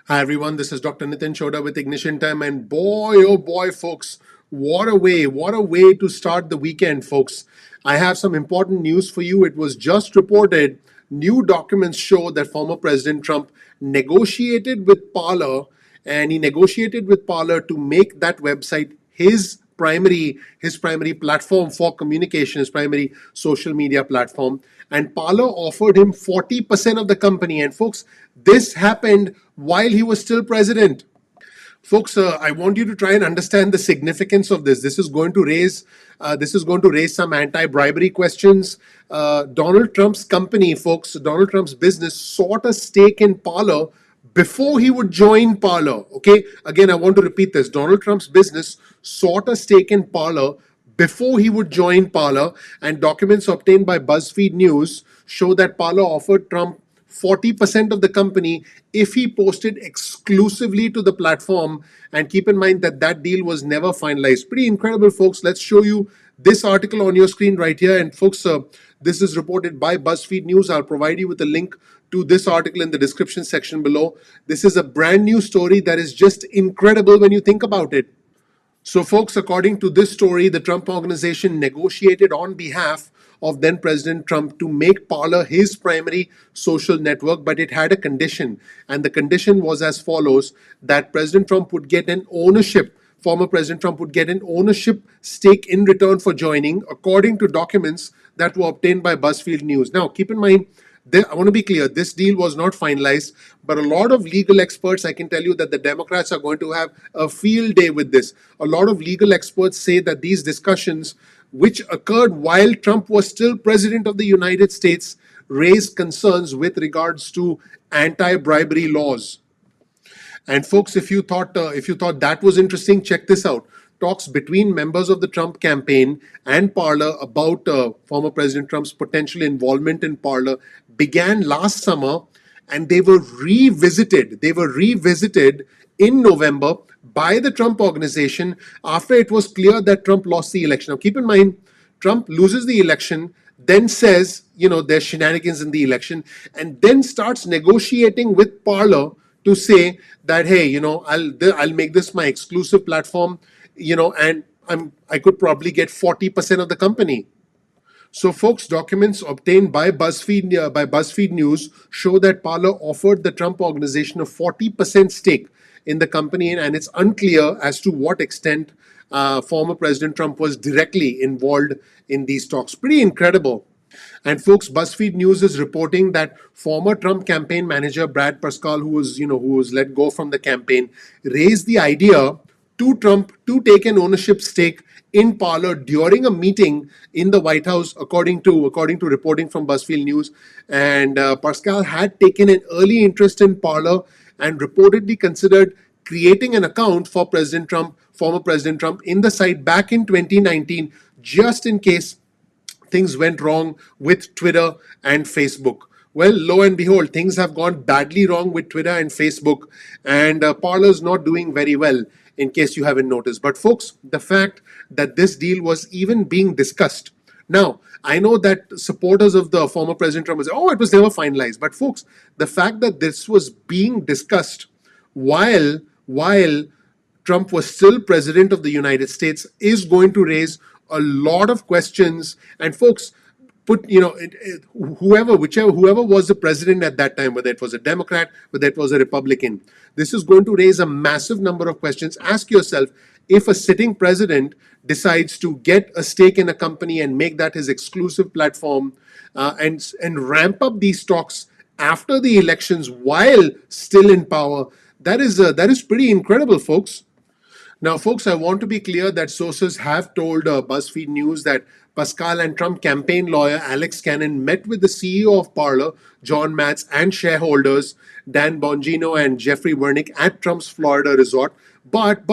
Hi everyone, this is Dr. Nitin Chhoda with Ignition Time, and boy, oh boy, folks, what a way to start the weekend, folks. I have some important news for you. It was just reported, new documents show that former President Trump negotiated with Parler, and he negotiated with Parler to make that website his primary platform for communication, his primary social media platform. And Parler offered him 40% of the company. And folks, this happened while he was still president. Folks, I want you to try and understand the significance of this. This is going to raise some anti-bribery questions. Donald Trump's company, folks, Donald Trump's business sought a stake in Parler before he would join Parler. Okay, again, I want to repeat this. Donald Trump's business sought a stake in Parler before he would join Parler, and documents obtained by BuzzFeed News show that Parler offered Trump 40% of the company if he posted exclusively to the platform. And keep in mind that that deal was never finalized. Pretty incredible, folks. Let's show you this article on your screen right here. And folks, this is reported by BuzzFeed News. I'll provide you with a link to this article in the description section below. This is a brand new story that is just incredible when you think about it. So, folks, according to this story, the Trump organization negotiated on behalf of then President Trump to make Parler his primary social network, but it had a condition. And the condition was as follows: that President Trump would get an ownership, former President Trump would get an ownership stake in return for joining, according to documents that were obtained by BuzzFeed News. Now, keep in mind, I want to be clear, this deal was not finalized, but a lot of legal experts, I can tell you that the Democrats are going to have a field day with this. A lot of legal experts say that these discussions, which occurred while Trump was still president of the United States, raised concerns with regards to anti-bribery laws. And folks, if you thought that was interesting, check this out. Talks between members of the Trump campaign and Parler about former President Trump's potential involvement in Parler began last summer, and they were revisited. They were revisited in November by the Trump organization after it was clear that Trump lost the election. Now, keep in mind, Trump loses the election, then says, there's shenanigans in the election, and then starts negotiating with Parler to say that, hey, I'll make this my exclusive platform, and I could probably get 40% of the company. So, folks, documents obtained by BuzzFeed News show that Parler offered the Trump organization a 40% stake in the company, and it's unclear as to what extent former President Trump was directly involved in these talks. Pretty incredible. And folks, BuzzFeed News is reporting that former Trump campaign manager Brad Parscale, who was let go from the campaign, raised the idea to Trump to take an ownership stake in Parler during a meeting in the White House, according to reporting from BuzzFeed News. And Parscale had taken an early interest in Parler and reportedly considered creating an account for former President Trump, in the site back in 2019, just in case things went wrong with Twitter and Facebook. Well, lo and behold, things have gone badly wrong with Twitter and Facebook, and Parler's not doing very well, in case you haven't noticed. But folks, the fact that this deal was even being discussed. Now, I know that supporters of the former President Trump will say, oh, it was never finalized. But folks, the fact that this was being discussed while Trump was still president of the United States is going to raise a lot of questions. And folks, whoever was the president at that time, whether it was a Democrat, whether it was a Republican, this is going to raise a massive number of questions. Ask yourself, if a sitting president decides to get a stake in a company and make that his exclusive platform, and ramp up these stocks after the elections while still in power, that is pretty incredible, folks. Now, folks, I want to be clear that sources have told BuzzFeed News that Pascal and Trump campaign lawyer Alex Cannon met with the CEO of Parler, John Matz, and shareholders Dan Bongino and Jeffrey Wernick at Trump's Florida resort. But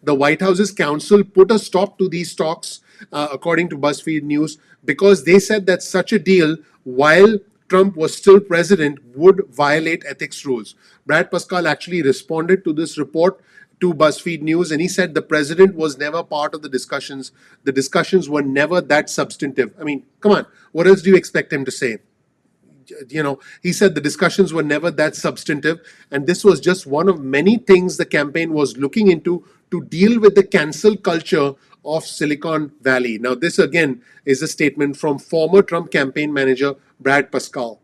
the White House's counsel put a stop to these talks, according to BuzzFeed News, because they said that such a deal, while Trump was still president, would violate ethics rules. Brad Pascal actually responded to this report to BuzzFeed News, and he said the president was never part of the discussions. The discussions were never that substantive. I mean, come on, what else do you expect him to say? he said the discussions were never that substantive, and this was just one of many things the campaign was looking into to deal with the cancel culture of Silicon Valley. Now, this again is a statement from former Trump campaign manager Brad Pascal.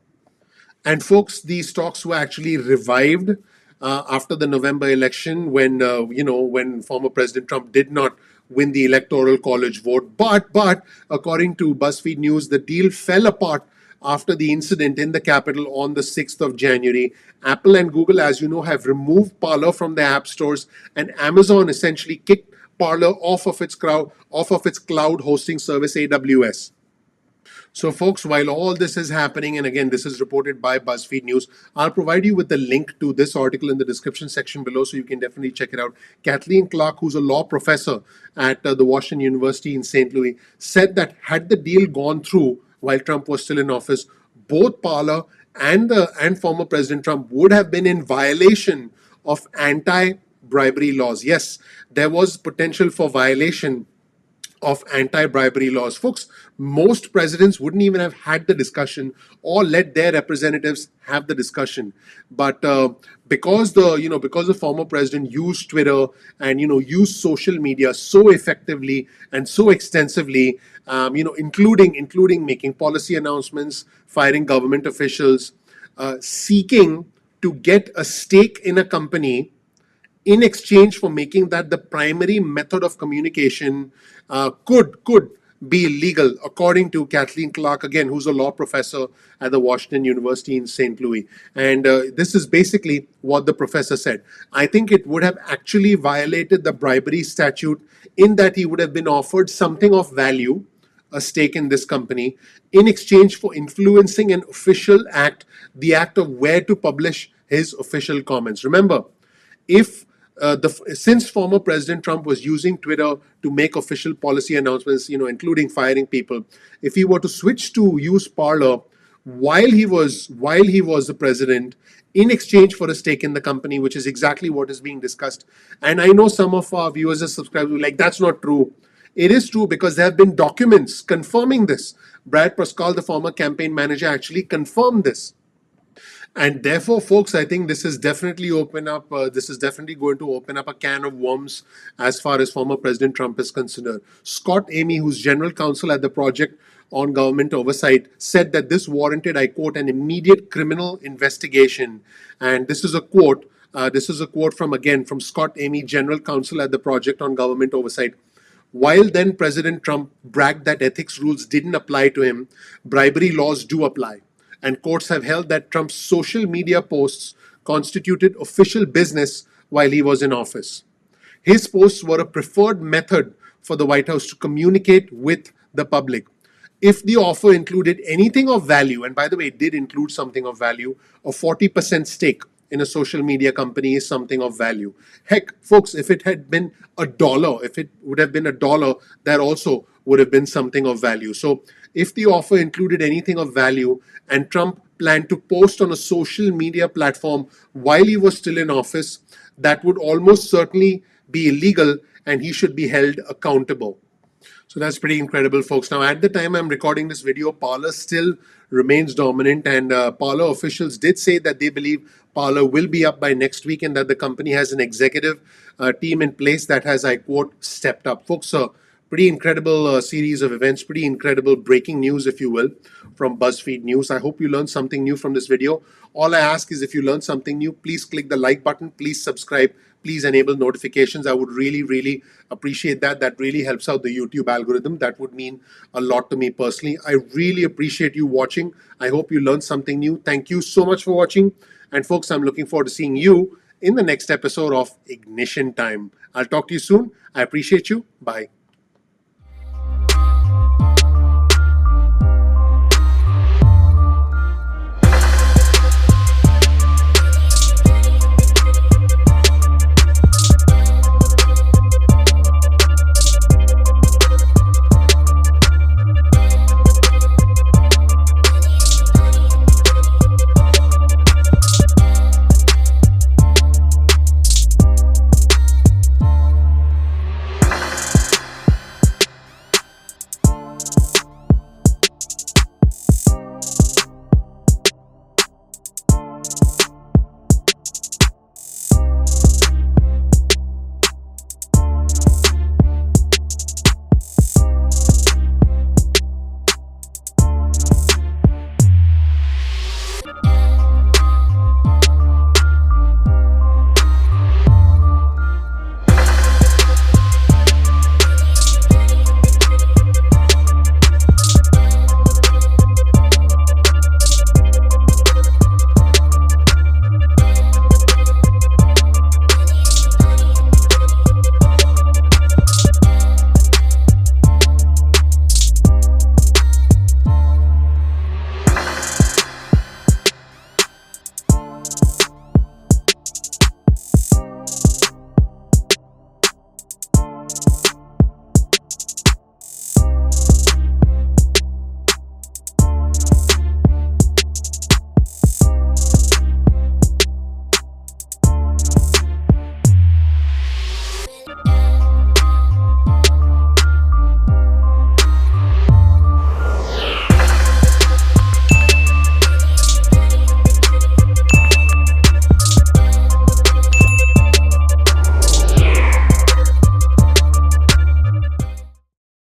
And folks, these talks were actually revived after the November election, when former President Trump did not win the electoral college vote. But according to BuzzFeed News, the deal fell apart after the incident in the Capitol on the 6th of January. Apple and Google, as you know, have removed Parler from their app stores, and Amazon essentially kicked Parler off of its cloud hosting service AWS. So, folks, while all this is happening, and again, this is reported by BuzzFeed News, I'll provide you with the link to this article in the description section below, so you can definitely check it out. Kathleen Clark, who's a law professor at the Washington University in St. Louis, said that had the deal gone through while Trump was still in office, both Parler and former President Trump would have been in violation of anti-bribery laws. Yes, there was potential for violation of anti-bribery laws. Folks, most presidents wouldn't even have had the discussion or let their representatives have the discussion. But because the former president used Twitter and used social media so effectively and so extensively, including making policy announcements, firing government officials, seeking to get a stake in a company in exchange for making that the primary method of communication, could be illegal, according to Kathleen Clark, again, who's a law professor at the Washington University in St. Louis. And this is basically what the professor said. I think it would have actually violated the bribery statute in that he would have been offered something of value, a stake in this company, in exchange for influencing an official act, the act of where to publish his official comments. Remember, if since former President Trump was using Twitter to make official policy announcements, including firing people, if he were to switch to use Parler while he was the president, in exchange for a stake in the company, which is exactly what is being discussed. And I know some of our viewers and subscribers will be like, that's not true. It is true, because there have been documents confirming this. Brad Pascal, the former campaign manager, actually confirmed this. And therefore, folks, I think this is definitely going to open up a can of worms as far as former President Trump is concerned. Scott Amy, who's general counsel at the Project on Government Oversight, said that this warranted, I quote, an immediate criminal investigation. And this is a quote. From Scott Amy, general counsel at the Project on Government Oversight. While then President Trump bragged that ethics rules didn't apply to him, bribery laws do apply. And courts have held that Trump's social media posts constituted official business while he was in office. His posts were a preferred method for the White House to communicate with the public. If the offer included anything of value, and by the way, it did include something of value, a 40% stake in a social media company is something of value. Heck, folks, if it had been $1, if it would have been $1, that also would have been something of value. So if the offer included anything of value and Trump planned to post on a social media platform while he was still in office, that would almost certainly be illegal and he should be held accountable. So that's pretty incredible, folks. Now, at the time I'm recording this video, Parler still remains dominant, and Parler officials did say that they believe Parler will be up by next week and that the company has an executive team in place that has, I quote, stepped up. Folks, pretty incredible series of events, pretty incredible breaking news, if you will, from BuzzFeed News. I hope you learned something new from this video. All I ask is, if you learned something new, please click the like button, please subscribe, please enable notifications. I would really, really appreciate that. That really helps out the YouTube algorithm. That would mean a lot to me personally. I really appreciate you watching. I hope you learned something new. Thank you so much for watching. And folks, I'm looking forward to seeing you in the next episode of Ignition Time. I'll talk to you soon. I appreciate you. Bye.